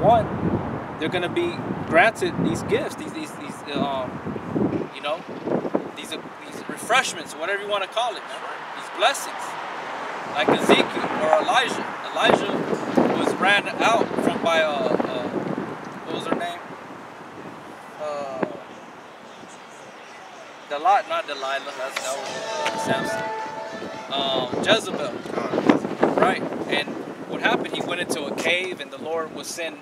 one, they're going to be granted these gifts, these you know, these refreshments, whatever you want to call it, man. These blessings, like Ezekiel or Elijah. Elijah was ran out from by what was her name? Not Delilah. That was Samson. Jezebel. Right. And what happened? He went into a cave, and the Lord would send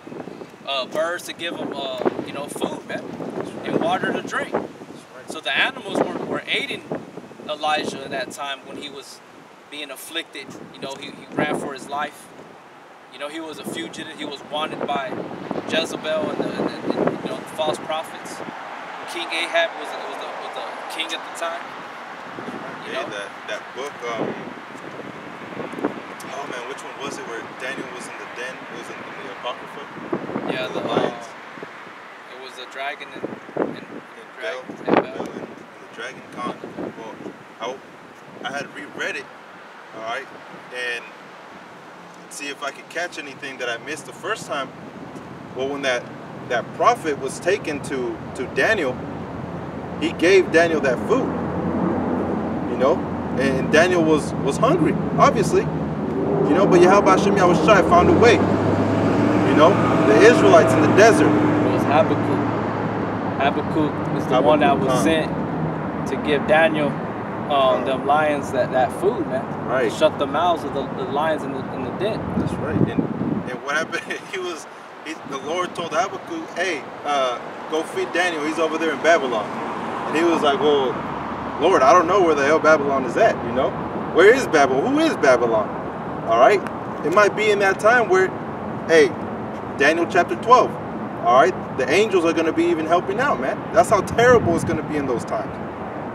birds to give him, you know, food, man, and water to drink. So the animals were aiding Elijah at that time when he was being afflicted. You know, he ran for his life. You know, he was a fugitive. He was wanted by Jezebel and you know, the false prophets. King Ahab was the king at the time. You know? That book. Oh man, which one was it? Where Daniel was in the den? It was in the Apocrypha. Yeah, the lions. It was a dragon and Bel and the dragon Khan. Well, I had reread it, all right, and see if I could catch anything that I missed the first time. Well, when that prophet was taken to Daniel, he gave Daniel that food, you know, and Daniel was hungry, obviously, you know, but Yahweh Hashem Yahushai found a way, you know, the Israelites in the desert. It was Habakkuk. Habakkuk was the one that was sent to give Daniel them lions that food, man. Right. To shut the mouths of the lions in the den. That's right. And what happened? The Lord told Habakkuk, hey, go feed Daniel. He's over there in Babylon. And he was like, well, Lord, I don't know where the hell Babylon is at, you know? Where is Babylon? Who is Babylon? All right? It might be in that time where, hey, Daniel chapter 12, all right? The angels are going to be even helping out, man. That's how terrible it's going to be in those times,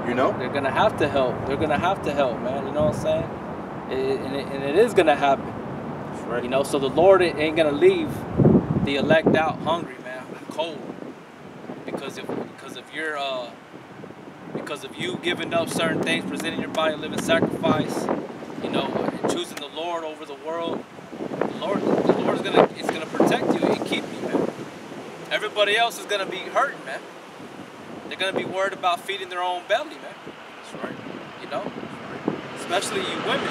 you know? They're going to have to help. They're going to have to help, man. You know what I'm saying? And it is going to happen. That's right. You know, so the Lord ain't going to leave the elect out hungry, man, cold. Because of you giving up certain things, presenting your body a living sacrifice, you know, choosing the Lord over the world, the Lord is gonna protect you and keep you, man. Everybody else is gonna be hurting, man. They're gonna be worried about feeding their own belly, man. That's right. You know, especially you women.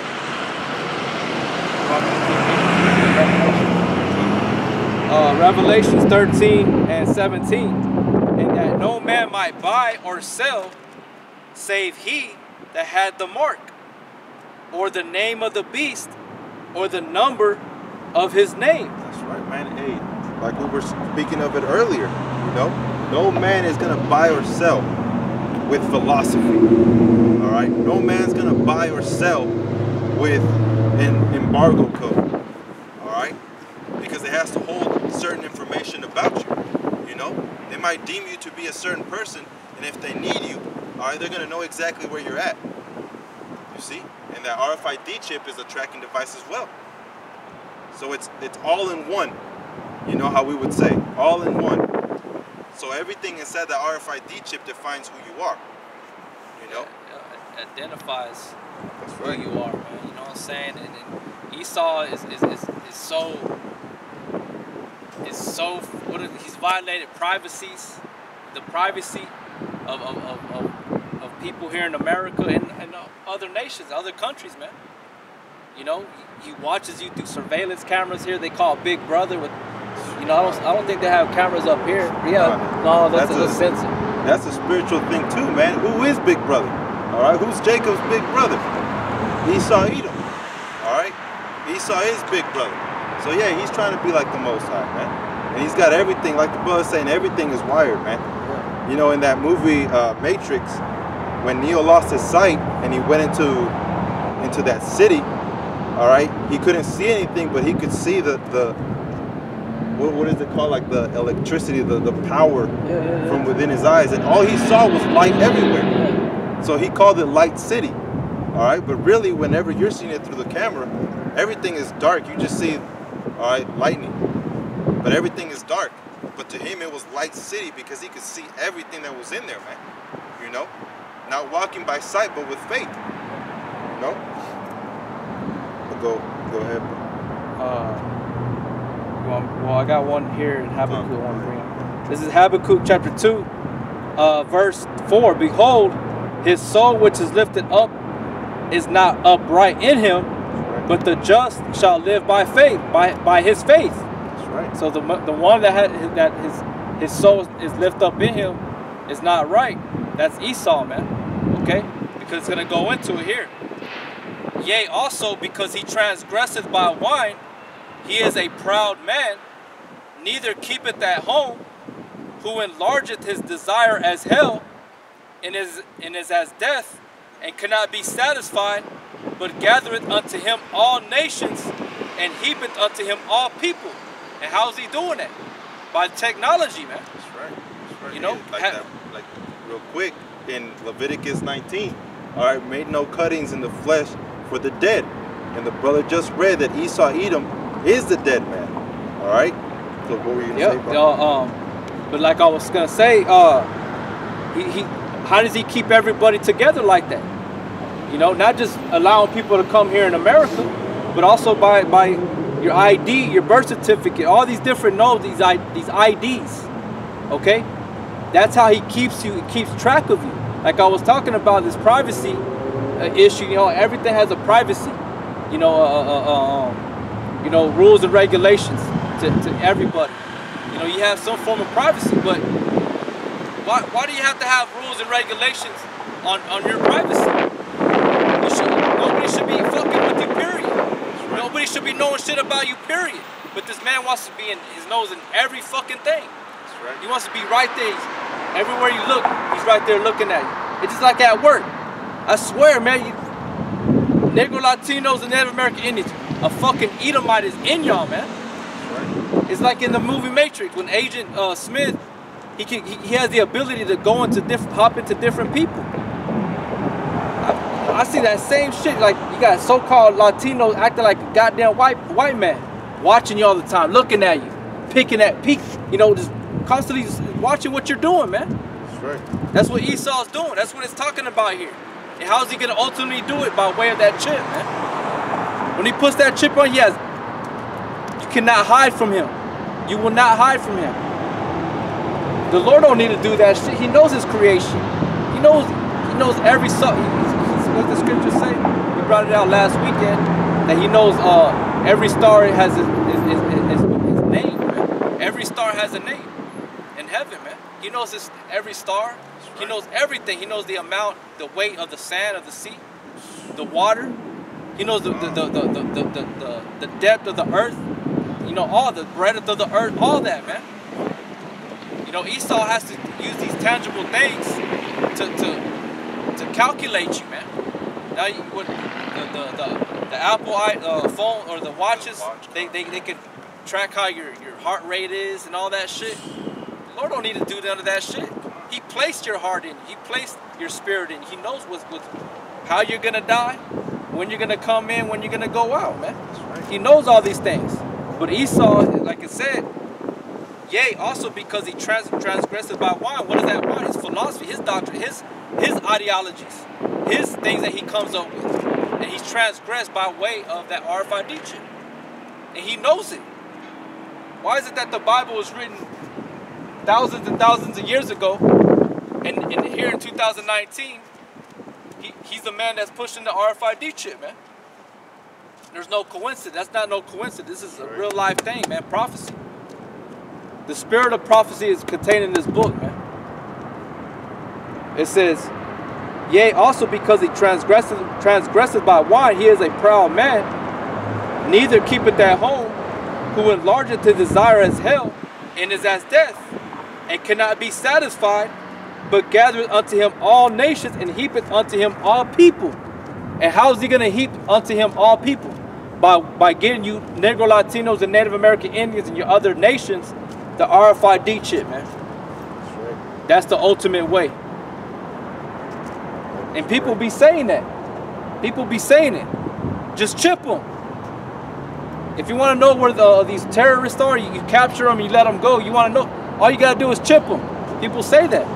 Revelations 13 and 17, and that no man might buy or sell save he that had the mark, or the name of the beast, or the number of his name. That's right, man. Hey, like we were speaking of it earlier, you know, no man is gonna buy or sell with philosophy. All right, no man's gonna buy or sell with an embargo code. All right, because it has to hold certain information about you. You know, they might deem you to be a certain person, and if they need you, all right, they're gonna know exactly where you're at. You see, and that RFID chip is a tracking device as well. So it's all in one. You know how we would say, all in one. So everything inside the RFID chip defines who you are. You know, identifies that's right. Who you are, man. You know what I'm saying? And Esau is so he's violated the privacy of people here in America and other nations, other countries, man. You know, he watches you through surveillance cameras here. They call Big Brother with, you know, I don't think they have cameras up here. Yeah, no, that's a sensor. That's a spiritual thing too, man. Who is Big Brother? All right, who's Jacob's big brother? Esau Edom. All right, Esau is big brother. So yeah, he's trying to be like the Most High, man. And he's got everything, like the brother saying, everything is wired, man. Yeah. You know, in that movie Matrix, when Neo lost his sight and he went into that city, all right, he couldn't see anything, but he could see the what is it called, like the electricity, the power from within his eyes, and all he saw was light everywhere. So he called it Light City, all right. But really, whenever you're seeing it through the camera, everything is dark. You just see, all right, lightning, but everything is dark. But to him, it was Light City because he could see everything that was in there, man. You know, not walking by sight, but with faith. You know. Go ahead, bro. Well, I got one here in Habakkuk I want to bring up. This is Habakkuk chapter 2, verse 4. Behold, his soul which is lifted up is not upright in him, but the just shall live by faith, by his faith. That's right. So the one that his soul is lifted up in him is not right. That's Esau, man. Okay? Because it's going to go into it here. Yea, also because he transgresseth by wine, he is a proud man, neither keepeth at home, who enlargeth his desire as hell, and is as death, and cannot be satisfied, but gathereth unto him all nations, and heapeth unto him all people. And how's he doing that? By technology, man. That's right. That's right. You know, like real quick in Leviticus 19. All right, made no cuttings in the flesh for the dead. And the brother just read that Esau Edom is the dead man. All right. So what were you gonna say, bro? But like I was gonna say, how does he keep everybody together like that? You know, not just allowing people to come here in America, but also by your ID, your birth certificate, all these different nodes, these IDs. Okay, that's how he keeps you. He keeps track of you. Like I was talking about this privacy issue. You know, everything has a privacy. You know, rules and regulations to everybody. You know, you have some form of privacy, but why do you have to have rules and regulations on your privacy? Nobody should be fucking with you, period. Nobody should be knowing shit about you, period. But this man wants to be in his nose in every fucking thing. That's right. He wants to be right there. Everywhere you look, he's right there looking at you. It's just like at work. I swear, man, Negro Latinos and Native American Indians, a fucking Edomite is in y'all, man. That's right. It's like in the movie Matrix when Agent Smith, he has the ability to go into hop into different people. I see that same shit. Like you got so-called Latinos acting like a goddamn white man, watching you all the time, looking at you, you know, just constantly watching what you're doing, man. That's right. That's what Esau's doing. That's what it's talking about here. And how's he gonna ultimately do it? By way of that chip, man. When he puts that chip on, you cannot hide from him. You will not hide from him. The Lord don't need to do that shit. He knows his creation. He knows every song. What the scripture say? We brought it out last weekend that he knows every star has his name, man. Every star has a name in heaven, man. He knows every star. He knows everything. He knows the amount, the weight of the sand of the sea, the water. He knows the depth of the earth. You know, all the breadth of the earth, all that, man. You know, Esau has to use these tangible things to calculate you, man. Now, with the Apple phone or the watches, they can track how your heart rate is and all that shit. The Lord don't need to do none of that shit. He placed your heart in. He placed your spirit in. He knows how you're gonna die, when you're gonna come in, when you're gonna go out, man. Right. He knows all these things. But Esau, like it said, yea, also because he transgressed by wine. What is that wine? His philosophy, his doctrine, his ideologies, his things that he comes up with. And he's transgressed by way of that RFID chip. And he knows it. Why is it that the Bible was written thousands and thousands of years ago, and here in 2019, he's the man that's pushing the RFID chip, man? There's no coincidence. That's not no coincidence. This is a real life thing, man. Prophecy. The spirit of prophecy is contained in this book, man. It says, yea, also because he transgresseth by wine, he is a proud man, neither keepeth at home, who enlargeth his desire as hell, and is as death, and cannot be satisfied, but gathereth unto him all nations, and heapeth unto him all people. And how is he going to heap unto him all people? By getting you Negro Latinos and Native American Indians and your other nations the RFID chip, man. That's right. That's the ultimate way. And people be saying that. People be saying it. Just chip them. If you want to know where these terrorists are, you capture them, you let them go. You want to know, all you got to do is chip them. People say that.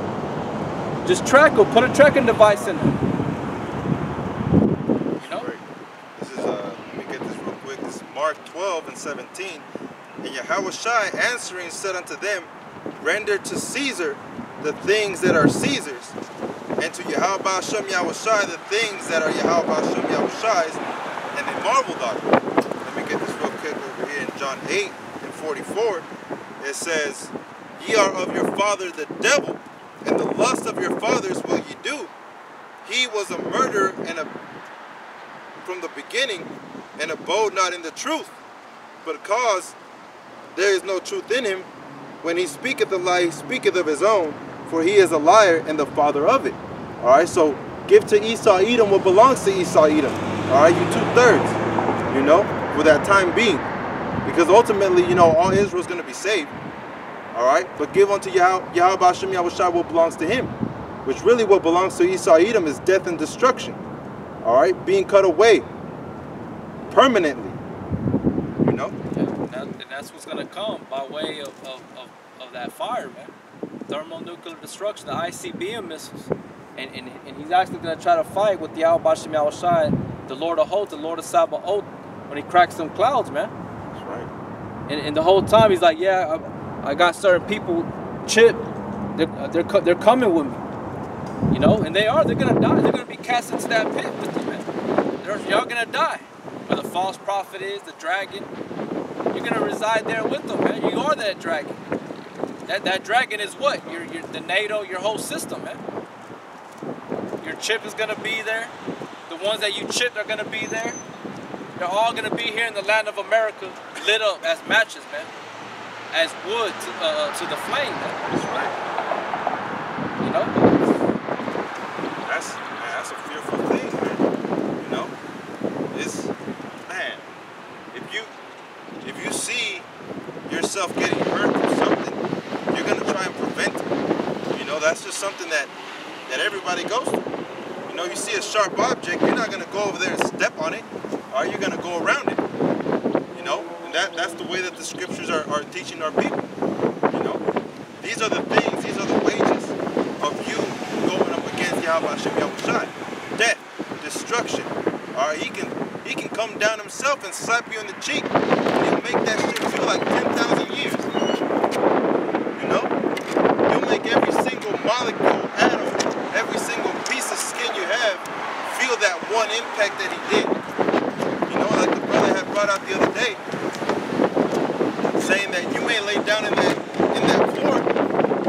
Just track them. Put a tracking device in them. You know? Right. This is, let me get this real quick. This is Mark 12:17. And Yahushai answering said unto them, render to Caesar the things that are Caesar's, and to Yahweh Hashem Yahushai the things that are Yahweh Hashem Yahushai's. And they marveled at it. Let me get this real quick over here in John 8:44. It says, ye are of your father the devil, and the lust of your fathers will ye do. He was a murderer from the beginning, and abode not in the truth, because there is no truth in him. When he speaketh a lie, he speaketh of his own, for he is a liar and the father of it. All right, so give to Esau Edom what belongs to Esau Edom. All right, you 2/3, you know, for that time being, because ultimately, you know, all Israel is going to be saved. All right, but give unto Yahweh Hashem Yahushai what belongs to him, which really what belongs to Esau Edom is death and destruction. All right, being cut away permanently, you know. And that's what's going to come by way of that fire, man. Thermonuclear destruction, the ICBM missiles. And he's actually going to try to fight with the Yahweh Hashem Yahushai, the Lord of Hosts, the Lord of Sabaoth, when he cracks them clouds, man. That's right. And the whole time he's like, yeah, I got certain people chipped. They're coming with me, you know, and they're gonna die. They're gonna be cast into that pit with you, man. Y'all gonna die. Where the false prophet is, the dragon, you're gonna reside there with them, man. You are that dragon. That dragon is what? The NATO, your whole system, man. Your chip is gonna be there. The ones that you chipped are gonna be there. They're all gonna be here in the land of America, lit up as matches, man. As wood to the flame, man. That's right. You know? That's a fearful thing, man. You know? It's, man, if you see yourself getting hurt or something, you're gonna try and prevent it. You know, that's just something that everybody goes through. You know, you see a sharp object, you're not gonna go over there and step on it, or you're gonna go around it. You know? That's the way that the scriptures are teaching our people. You know, these are the things, these are the wages of you going up against Yahweh Hashem Yahushai. Death, destruction. All right, he can come down himself and slap you in the cheek, and he'll make that shit feel like 10,000 years. You know, he'll make every single molecule, atom, every single piece of skin you have feel that one impact that he did. You know, like the brother had brought out the other day, saying that you may lay down in that floor,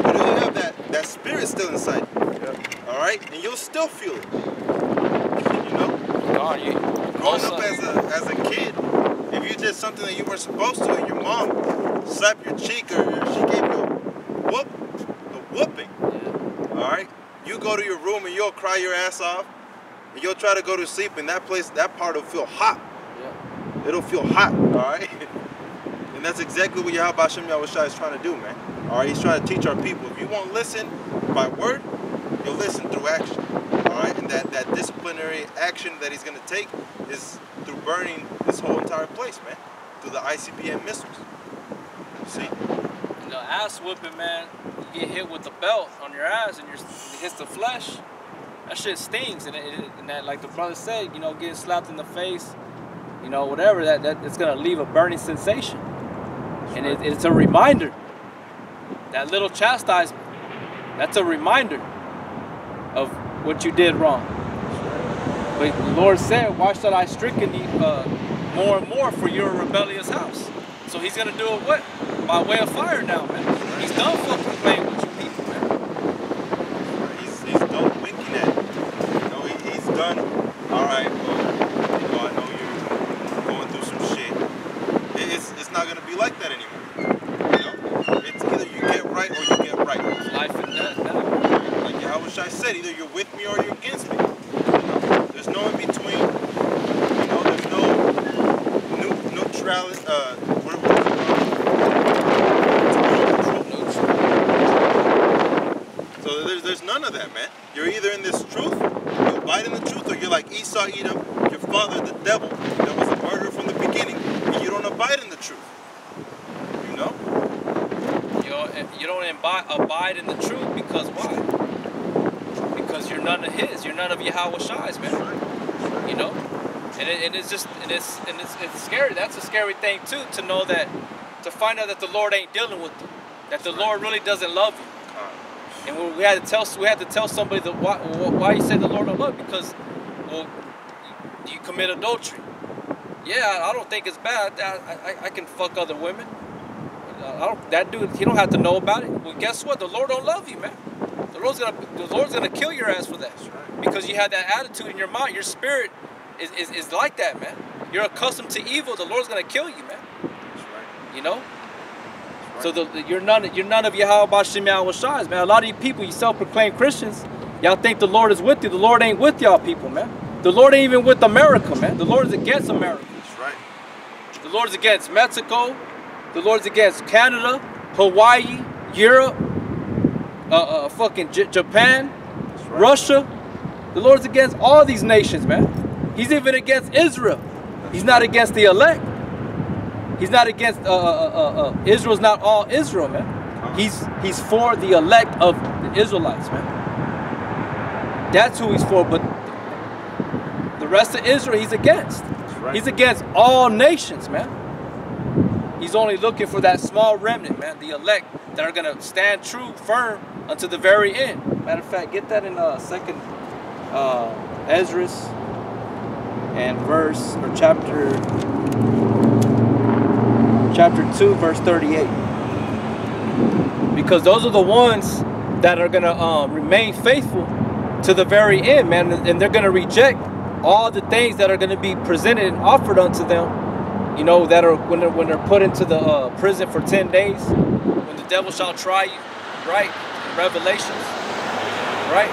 but you'll have that spirit still inside you. Yep. All right, and you'll still feel it. You know, growing up as a kid, if you did something that you weren't supposed to, and your mom slapped your cheek or she gave you a whooping. Yeah. All right, you go to your room and you'll cry your ass off, and you'll try to go to sleep, and that part will feel hot. Yeah. It'll feel hot. All right. And that's exactly what Yahweh Hashem Yahushai is trying to do, man. All right, he's trying to teach our people. If you won't listen by word, you'll listen through action. All right, and that disciplinary action that he's going to take is through burning this whole entire place, man, through the ICBM missiles. See? The ass whipping, man, you get hit with the belt on your ass and it hits the flesh. That shit stings, and that, like the brother said, you know, getting slapped in the face, you know, whatever, that it's going to leave a burning sensation. And it's a reminder. That little chastisement, that's a reminder of what you did wrong. But the Lord said, why should I stricken you more and more for your rebellious house? So he's going to do it what? By way of fire now, man. He's done fucking playing with you people, man. He's done winking at you. You know, he's done, all right, well, you know, I know you're going through some shit. It's not going to be like that anymore. You know? It's either you get right or you get right. It's life and death now. Like Yahushai said, either you're with me or you're against me. You know? There's no in between. You know, there's no neutrality. So there's none of that, man. You're either in this truth, you abide in the truth, or you're like Esau Edom, your father, the devil, that was a murderer from the beginning, and you don't abide in the truth. You know? You don't abide in the truth because why? Because you're none of his. You're none of Yahushai's, man. You know? And it's scary. That's a scary thing too, to know that to find out that the Lord ain't dealing with them, that the Lord really doesn't love you. And we had to tell somebody that why you say the Lord don't love you, because, well, you commit adultery. Yeah, I don't think it's bad. I can fuck other women. That dude, he don't have to know about it. Well, guess what? The Lord don't love you, man. The Lord's gonna kill your ass for that, because you have that attitude in your mind. Your spirit is like that, man. You're accustomed to evil. The Lord's gonna kill you, man. You know. So you're none of Yahweh B'Shem Yahweh Shai, man. A lot of you people, you self-proclaimed Christians, y'all think the Lord is with you. The Lord ain't with y'all people, man. The Lord ain't even with America, man. The Lord is against America. That's right. The Lord is against Mexico. The Lord is against Canada, Hawaii, Europe, fucking Japan, right. Russia. The Lord is against all these nations, man. He's even against Israel. He's not against the elect. He's not against Israel's not all Israel, man. He's for the elect of the Israelites, man. That's who he's for, but the rest of Israel he's against. Right. He's against all nations, man. He's only looking for that small remnant, man, the elect that are gonna stand true, firm unto the very end. Matter of fact, get that in second Ezra and verse or chapter 2, verse 38. Because those are the ones that are gonna remain faithful to the very end, man, and they're gonna reject all the things that are gonna be presented and offered unto them. You know, that are when they're put into the prison for 10 days, when the devil shall try you, right? In Revelations, right?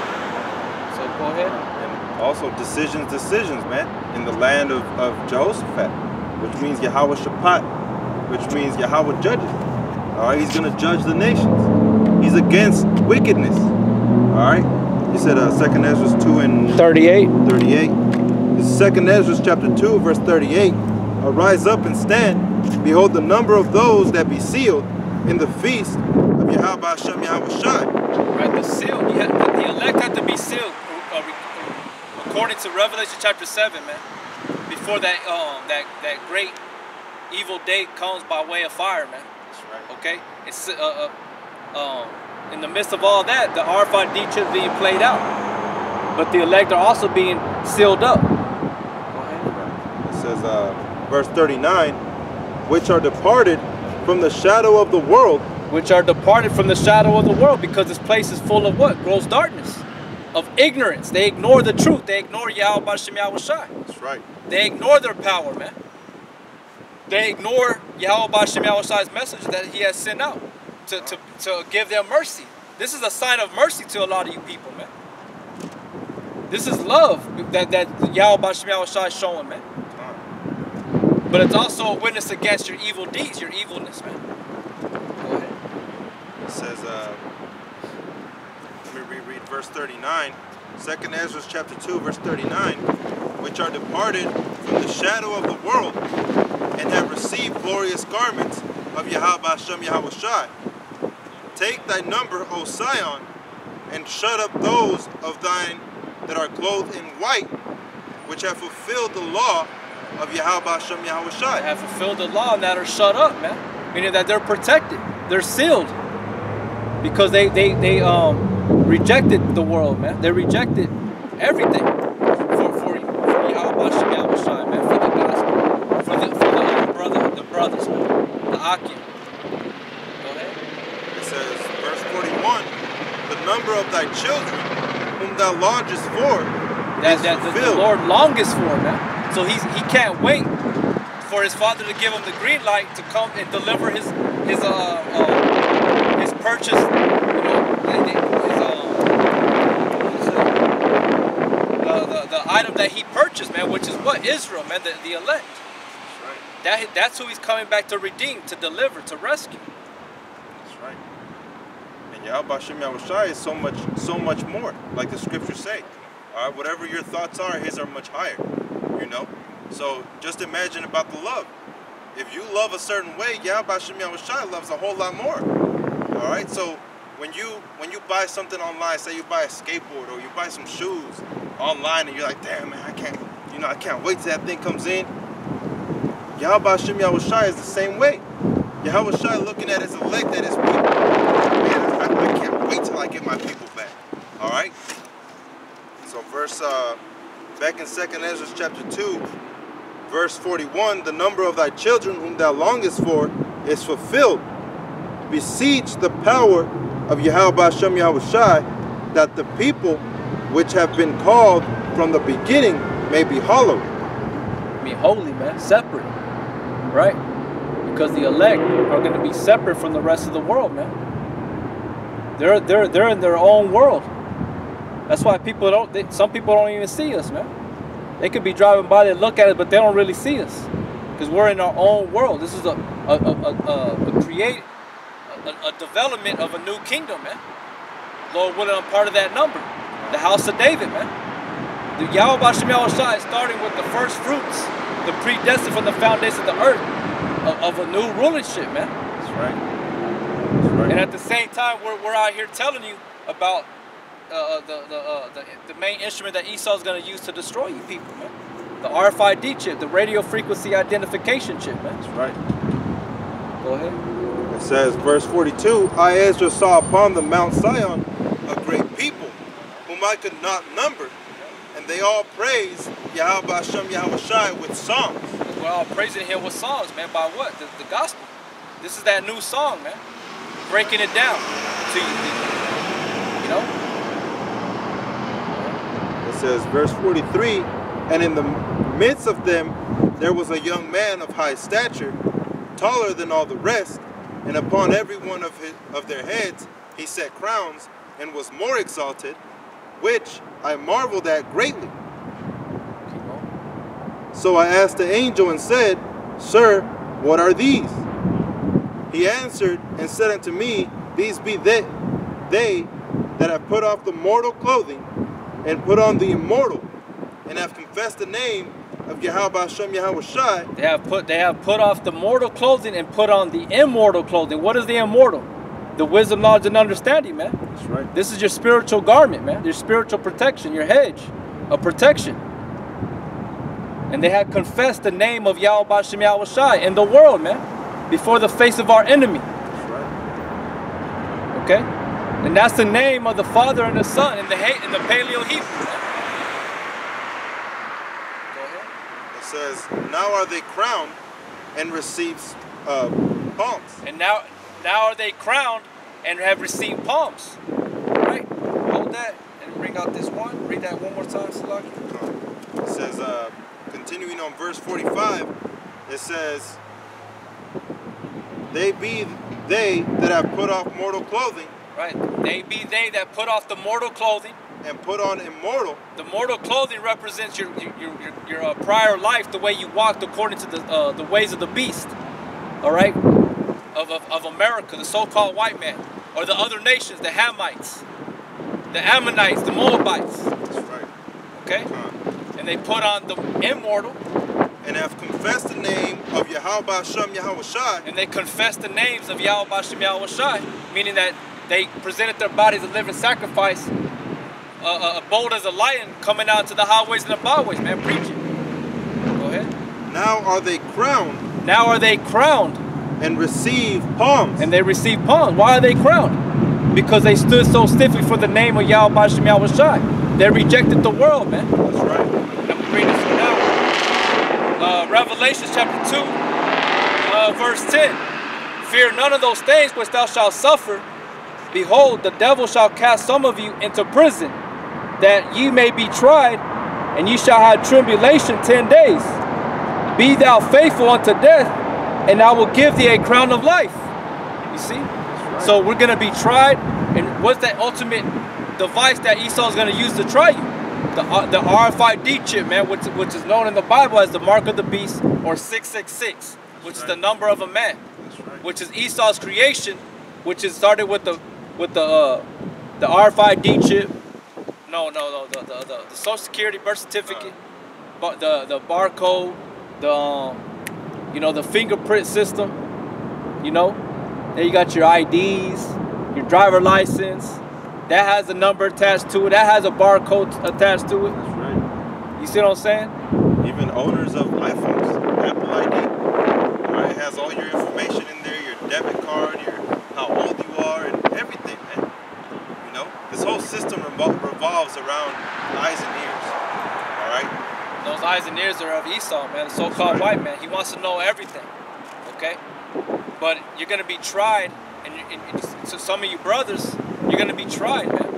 So go ahead. And also decisions, man, in the land of Jehoshaphat, which means Yahweh Shaphat, which means Yahweh judges. All right, he's gonna judge the nations. He's against wickedness. All right. You said 2nd Ezra 2 and 38. 38. This is 2nd Ezra chapter 2, verse 38. Arise up and stand. Behold, the number of those that be sealed in the feast of Yahweh B'Shem Yahweh Shai. Right, the seal. The elect had to be sealed according to Revelation chapter 7, man. Before that that great evil day comes by way of fire, man. That's right. Okay, it's in the midst of all that, the RFID chip being played out, but the elect are also being sealed up. It says. Verse 39, which are departed from the shadow of the world. Which are departed from the shadow of the world, because this place is full of what? Gross darkness, of ignorance. They ignore the truth. They ignore Yahweh B'Shem Yahweh Shai. That's right. They ignore their power, man. They ignore Yahweh B'Shem Yahweh Shai's message that he has sent out to give them mercy. This is a sign of mercy to a lot of you people, man. This is love that Yahweh B'Shem Yahweh Shai is showing, man. But it's also a witness against your evil deeds, your evilness, man. Go ahead. It says, let me reread verse 39. 2nd Ezra chapter 2, verse 39. Which are departed from the shadow of the world and have received glorious garments of Yahweh B'Shem Yahweh Shai. Take thy number, O Sion, and shut up those of thine that are clothed in white, which have fulfilled the law of Yahweh B'Shem Yahweh Shai. Have fulfilled the law and that are shut up, man. Meaning that they're protected. They're sealed. Because they rejected the world, man. They rejected everything for Yahweh B'Shem Yahweh Shai, man. For the gospel. For the brothers, man. The Akim. Go ahead. It says, verse 41, the number of thy children whom thou longest for is fulfilled. The Lord longest for, man. So he can't wait for his father to give him the green light to come and deliver his purchase, the item that he purchased, man, which is what? Israel, man, the elect. That's right. That's who he's coming back to redeem, to deliver, to rescue. That's right. And Yahweh B'Shem Yahweh Shai is so much more, like the scriptures say. All right, whatever your thoughts are, his are much higher. You know, so just imagine about the love. If you love a certain way, Yahweh B'Shem Yahweh Shai loves a whole lot more. All right, so when you buy something online, say you buy a skateboard or you buy some shoes online, and you're like, damn man, I can't wait till that thing comes in. Yahweh B'Shem Yahweh Shai is the same way. Yahweh Shai looking at his elect, at his people. Man, I can't wait till I get my people back. All right. So back in 2nd Ezra chapter 2, verse 41, the number of thy children whom thou longest for is fulfilled. Beseech the power of Yahweh Hashem Yahweh Shai, that the people which have been called from the beginning may be hallowed. I mean, holy, man, separate, right? Because the elect are going to be separate from the rest of the world, man. They're in their own world. That's why some people don't even see us, man. They could be driving by, they look at it, but they don't really see us, because we're in our own world. This is a development of a new kingdom, man. Lord willing, I'm part of that number, the house of David, man. The Yahweh Hashem Yahweh Shai is starting with the first fruits, the predestined from the foundation of the earth, of a new rulership, man. That's right. That's right. And at the same time, we're out here telling you about the main instrument that Esau is going to use to destroy you people, man. The RFID chip, the radio frequency identification chip, man. That's right. Go ahead. It says, verse 42, I, Ezra, saw upon the Mount Sion a great people, whom I could not number, and they all praise Yahweh Hashem Yahweh Shai with songs. We're all praising him with songs, man. By what? The gospel. This is that new song, man. Breaking it down to you, you know? It says, verse 43, and in the midst of them there was a young man of high stature, taller than all the rest, and upon every one of their heads he set crowns, and was more exalted, which I marveled at greatly. So I asked the angel and said, Sir, what are these? He answered and said unto me, These be they that have put off the mortal clothing, and put on the immortal, and have confessed the name of Yahweh Hashem Yahweh Shai. They have put off the mortal clothing and put on the immortal clothing. What is the immortal? The wisdom, knowledge, and understanding, man. That's right. This is your spiritual garment, man. Your spiritual protection, your hedge of protection. And they had confessed the name of Yahweh Hashem Yahweh Shai in the world, man, before the face of our enemy. That's right. Okay? And that's the name of the Father and the Son in the Paleo Hebrew. Go ahead. It says, now are they crowned and receives palms. And now are they crowned and have received palms. Right? Hold that and bring out this one. Read that one more time, Salaki. It says, continuing on verse 45, it says, they be they that have put off mortal clothing. Right. They be they that put off the mortal clothing. And put on immortal. The mortal clothing represents your prior life, the way you walked according to the ways of the beast. All right? Of America, the so-called white man. Or the other nations, the Hamites, the Ammonites, the Moabites. That's right. Okay? And they put on the immortal. And have confessed the name of Yahweh Hashem Yahweh Shai. And they confessed the names of Yahweh Hashem Yahweh Shai. Meaning that they presented their bodies a living sacrifice, bold as a lion, coming out to the highways and the byways, man, preaching. Go ahead. Now are they crowned. Now are they crowned. And receive palms. And they receive palms. Why are they crowned? Because they stood so stiffly for the name of Yahweh Hashem Yahweh Shai. They rejected the world, man. That's right. Let me bring this one out. Revelation chapter 2, verse 10. Fear none of those things which thou shalt suffer. Behold, the devil shall cast some of you into prison, that ye may be tried, and ye shall have tribulation 10 days. Be thou faithful unto death, and I will give thee a crown of life. You see? Right. So we're going to be tried, and what's that ultimate device that Esau is going to use to try you? The RFID chip, man, which is known in the Bible as the mark of the beast, or 666, which is the number of a man. That's right. Which is Esau's creation, which is started with the RFID chip. No, the Social Security birth certificate, the barcode, the fingerprint system. Then you got your IDs, your driver license. That has a number attached to it. That has a barcode attached to it. That's right. You see what I'm saying? Even owners of iPhones, Apple ID. Right? It has all your information in there, your system revolves around eyes and ears. All right. Those eyes and ears are of Esau, man, the so-called white man. He wants to know everything, okay? But you're going to be tried, and so some of you brothers, you're going to be tried, man.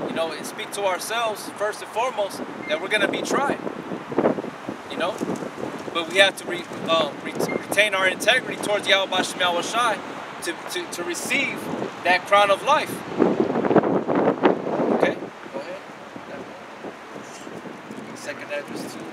You know, and speak to ourselves, first and foremost, that we're going to be tried, you know? But we have to retain our integrity towards Yahweh Shem Yahweh Shai to receive that crown of life. Okay, go ahead. Second Ezra 2.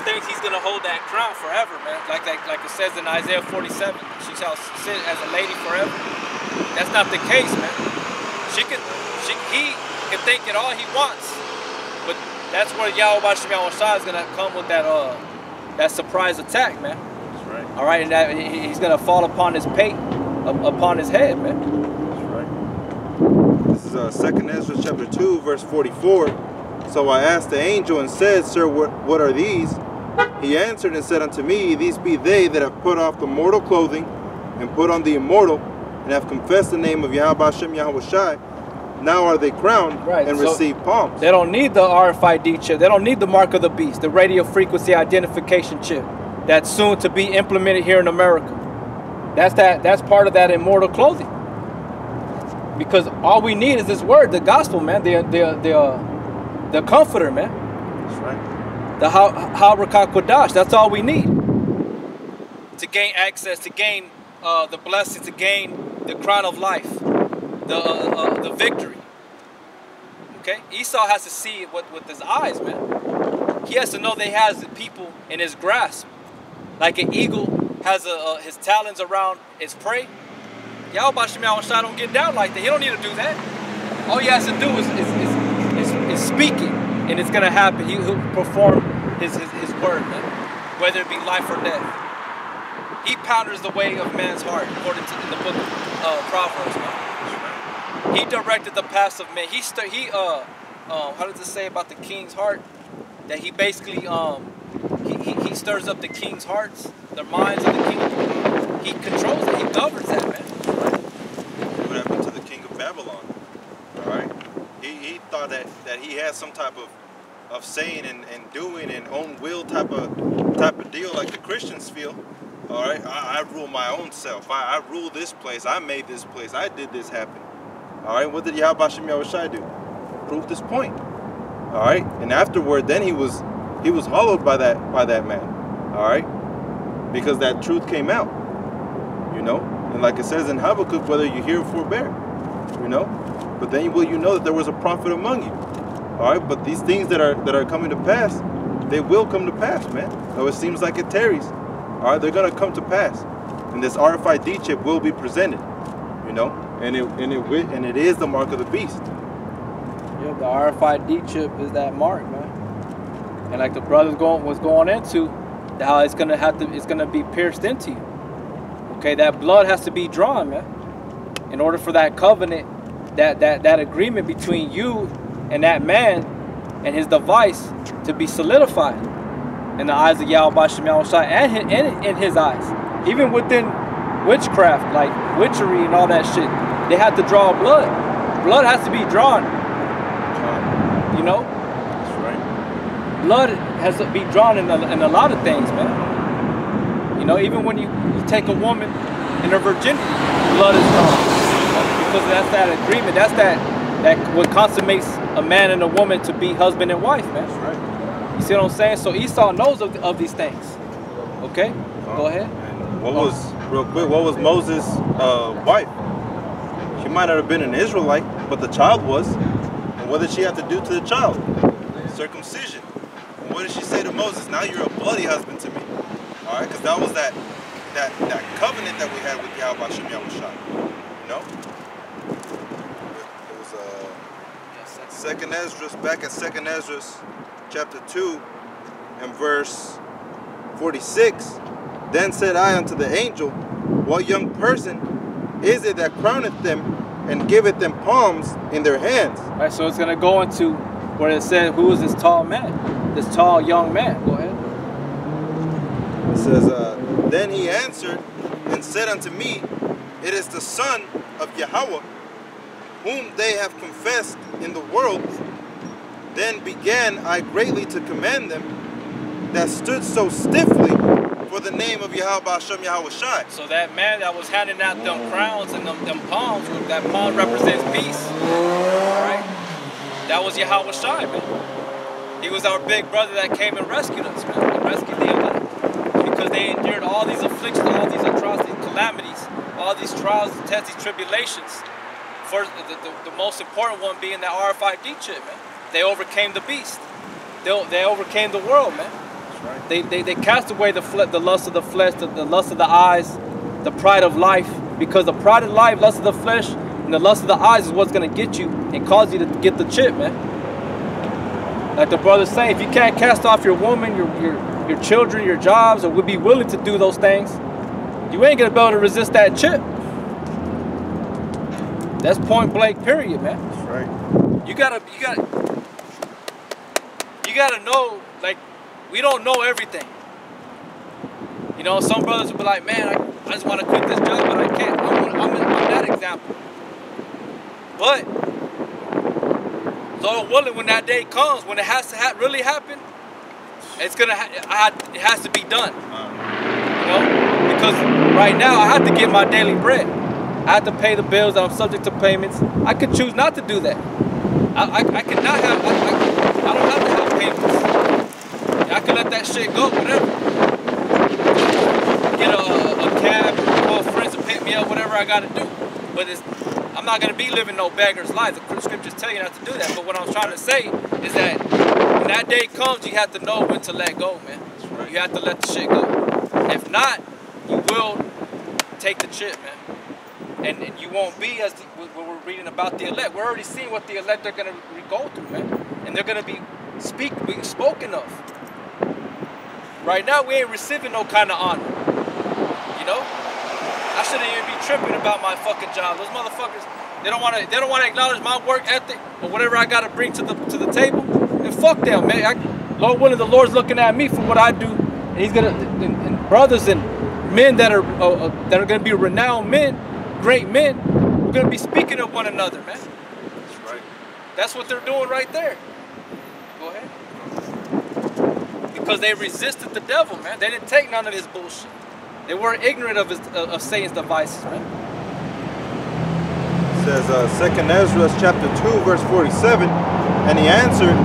Thinks he's gonna hold that crown forever, man. Like it says in Isaiah 47, she shall sit as a lady forever. That's not the case, man. He can think it all he wants, but that's where Yahweh Shem Yahweh Shai is gonna come with that surprise attack, man. That's right. All right, and that he's gonna fall upon his pate, upon his head, man. That's right. This is 2 Ezra chapter 2, verse 44. So I asked the angel and said, Sir, what are these? He answered and said unto me, These be they that have put off the mortal clothing and put on the immortal, and have confessed the name of Yahweh Shem Yahweh Shai. Now are they crowned and receive palms. They don't need the RFID chip. They don't need the mark of the beast, the radio frequency identification chip that's soon to be implemented here in America. That's part of that immortal clothing. Because all we need is this word, the gospel, man, the comforter, man. That's right. The Harakah Kodash. That's all we need to gain access, to gain the blessing, to gain the crown of life, the victory. Okay, Esau has to see it with his eyes, man. He has to know that he has the people in his grasp, like an eagle has his talons around its prey. Yahweh Shem Yahweh Shai don't get down like that. He don't need to do that. All he has to do is speaking, and it's gonna happen. He'll perform his word, man, whether it be life or death. He ponders the way of man's heart, according to in the book of Proverbs, man. He directed the paths of men. How does it say about the king's heart? That he basically he stirs up the king's hearts, the minds of the king. He controls it. He governs that, man. What happened to the king of Babylon? All right. He thought that he had some type of saying and doing and own will type of deal like the Christians feel. All right, I rule my own self. I rule this place. I made this place. I did this happen. All right, what did Yahweh Shem Yahweh Shai do? Prove this point. All right, and afterward, then he was hollowed by that man. All right, because that truth came out. You know, and like it says in Habakkuk, whether you hear or forbear. You know. But then will you know that there was a prophet among you. All right, but these things that are coming to pass, they will come to pass, man. Though it seems like it tarries. All right, they're gonna come to pass, and this RFID chip will be presented, you know, and it is the mark of the beast. Yeah, the RFID chip is that mark, man. And like the brother was going into, how it's gonna be pierced into you. Okay, that blood has to be drawn, man, in order for that covenant. That agreement between you and that man and his device to be solidified in the eyes of Yahweh Shem Yahweh Shai and in his eyes. Even within witchcraft, like witchery and all that shit, they have to draw blood. Blood has to be drawn. You know? That's right. Blood has to be drawn in a lot of things, man. You know, even when you take a woman in her virginity, blood is drawn. Because that's that agreement, that's that what consummates a man and a woman to be husband and wife, man. That's right. You see what I'm saying? So Esau knows of these things. Okay? Go ahead. And what was Moses' wife? She might not have been an Israelite, but the child was. And what did she have to do to the child? Circumcision. And what did she say to Moses? Now you're a bloody husband to me. All right? Because that was that covenant that we had with Yahweh Shem Yahweh Shai. You know? Second Ezra, back at 2 Ezra chapter 2, And verse 46, then said I unto the angel, what young person is it that crowneth them and giveth them palms in their hands? Right, so it's going to go into where it said, who is this tall man? This tall young man. Go ahead. It says, then he answered and said unto me, it is the Son of Yahweh, whom they have confessed in the world. Then began I greatly to commend them that stood so stiffly for the name of Yahweh Hashem Yahweh Shai. So that man that was handing out them crowns and them palms, that palm represents peace. Right? That was Yahweh Shai, man. He was our big brother that came and rescued us, man. He rescued the elect. Because they endured all these afflictions, all these atrocities, calamities, all these trials, tests, these tribulations. First, the most important one being that RFID chip, man. They overcame the beast. They overcame the world, man. That's right. They cast away the lust of the flesh, the lust of the eyes, the pride of life. Because the pride of life, lust of the flesh, and the lust of the eyes is what's going to get you and cause you to get the chip, man. Like the brother's saying, if you can't cast off your woman, your children, your jobs, or would be willing to do those things, you ain't going to be able to resist that chip. That's point blank period, man. That's right. You gotta know, like, we don't know everything. You know, some brothers will be like, man, I just want to quit this job, but I can't. I'm that example. But, Lord willing, when that day comes, when it has to really happen, it has to be done. You know, because right now I have to get my daily bread. I have to pay the bills. I'm subject to payments. I could choose not to do that. I could not have. I don't have to have payments. I could let that shit go, whatever. Get a cab, or call friends to pick me up, whatever I got to do. But I'm not gonna be living no beggar's life. The scriptures tell you not to do that. But what I'm trying to say is that when that day comes, you have to know when to let go, man. You have to let the shit go. If not, you will take the chip, man. And you won't be as what we're reading about the elect. We're already seeing what the elect are going to go through, man. And they're going to be spoken of. Right now, we ain't receiving no kind of honor. You know? I shouldn't even be tripping about my fucking job. Those motherfuckers, they don't want to acknowledge my work ethic or whatever I got to bring to the table. And fuck them, man. Lord willing, the Lord's looking at me for what I do, and He's gonna and brothers and men that are going to be renowned men. Great men, we're going to be speaking of one another, man. That's right. That's what they're doing right there. Go ahead. Because they resisted the devil, man. They didn't take none of his bullshit. They weren't ignorant of Satan's devices, man. It says, 2 Ezra chapter 2, verse 47, and he answered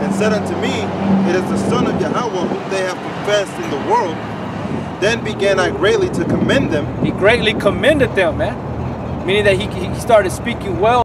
and said unto me, it is the Son of Yahweh whom they have confessed in the world. Then began I greatly to commend them. He greatly commended them, man. Meaning that he started speaking well.